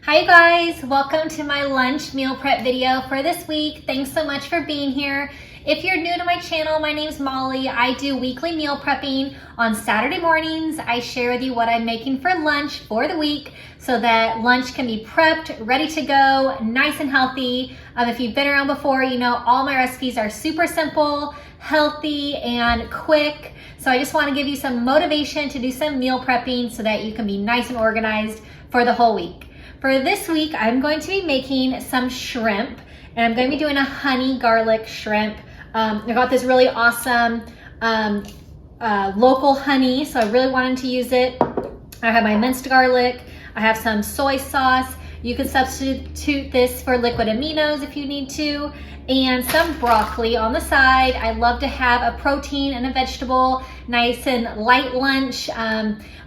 Hi guys, welcome to my lunch meal prep video for this week. Thanks so much for being here. If you're new to my channel, my name's Molly. I do weekly meal prepping on Saturday mornings. I share with you what I'm making for lunch for the week so that lunch can be prepped, ready to go, nice and healthy. If you've been around before, you know all my recipes are super simple, healthy, and quick. So I just want to give you some motivation to do some meal prepping so that you can be nice and organized for the whole week. For this week, I'm going to be making some shrimp, and I'm going to be doing a honey garlic shrimp. I got this really awesome local honey, so I really wanted to use it. I have my minced garlic. I have some soy sauce. You can substitute this for liquid aminos if you need to, and some broccoli on the side. I love to have a protein and a vegetable, nice and light lunch.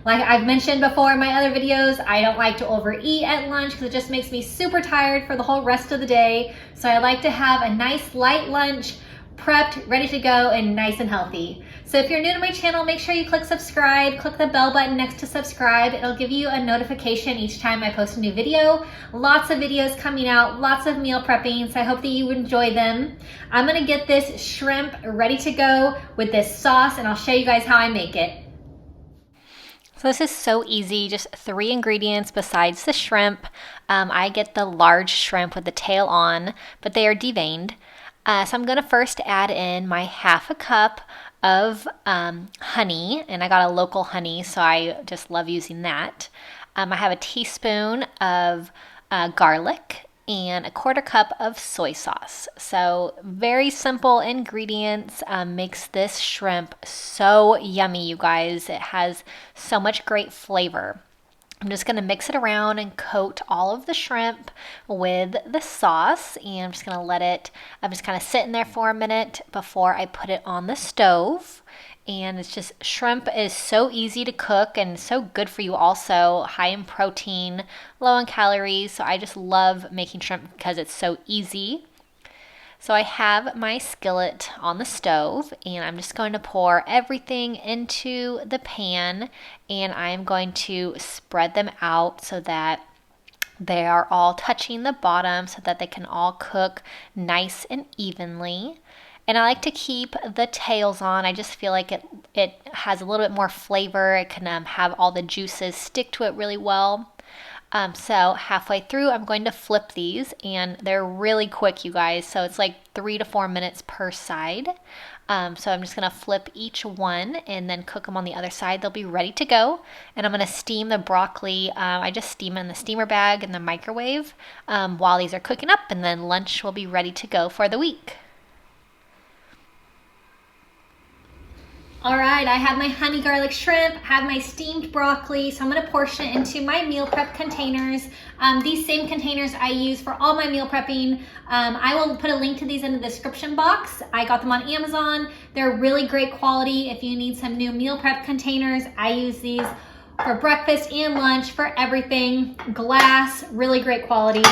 Like I've mentioned before in my other videos, I don't like to overeat at lunch because it just makes me super tired for the whole rest of the day. So I like to have a nice light lunch, prepped, ready to go, and nice and healthy. So if you're new to my channel, make sure you click subscribe, click the bell button next to subscribe. It'll give you a notification each time I post a new video. Lots of videos coming out, lots of meal prepping, so I hope that you enjoy them. I'm gonna get this shrimp ready to go with this sauce, and I'll show you guys how I make it. So this is so easy, just 3 ingredients besides the shrimp. I get the large shrimp with the tail on, but they are deveined. So I'm gonna first add in my 1/2 cup of honey, and I got a local honey, so I just love using that. I have a teaspoon of garlic and a 1/4 cup of soy sauce. So very simple ingredients, makes this shrimp so yummy, you guys. It has so much great flavor. I'm just gonna mix it around and coat all of the shrimp with the sauce, and I'm just gonna let it just kind of sit in there for a minute before I put it on the stove. And it's just, shrimp is so easy to cook and so good for you also, high in protein, low in calories. So I just love making shrimp because it's so easy. So I have my skillet on the stove, and I'm just going to pour everything into the pan, and I'm going to spread them out so that they are all touching the bottom so that they can all cook nice and evenly. And I like to keep the tails on. I just feel like it has a little bit more flavor. It can have all the juices stick to it really well. So halfway through, I'm going to flip these, and they're really quick, you guys. So it's like 3 to 4 minutes per side. So I'm just gonna flip each one and then cook them on the other side. They'll be ready to go. And I'm gonna steam the broccoli. I just steam in the steamer bag in the microwave while these are cooking up, and then lunch will be ready to go for the week. All right, I have my honey garlic shrimp, have my steamed broccoli, so I'm gonna portion it into my meal prep containers. These same containers I use for all my meal prepping. I will put a link to these in the description box. I got them on Amazon. They're really great quality. If you need some new meal prep containers, I use these for breakfast and lunch, for everything. Glass, really great quality.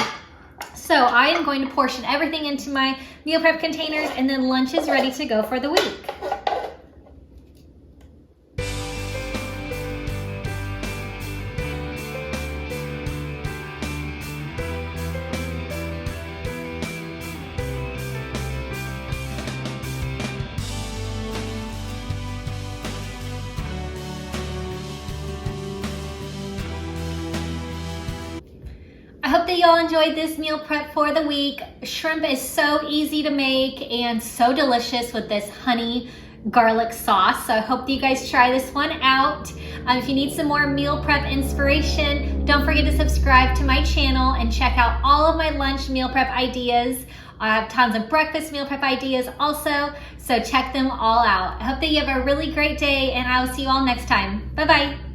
So I am going to portion everything into my meal prep containers, and then lunch is ready to go for the week. I hope that y'all enjoyed this meal prep for the week. Shrimp is so easy to make and so delicious with this honey garlic sauce. So I hope that you guys try this one out. If you need some more meal prep inspiration, don't forget to subscribe to my channel and check out all of my lunch meal prep ideas. I have tons of breakfast meal prep ideas also, so check them all out. I hope that you have a really great day, and I will see you all next time. Bye-bye.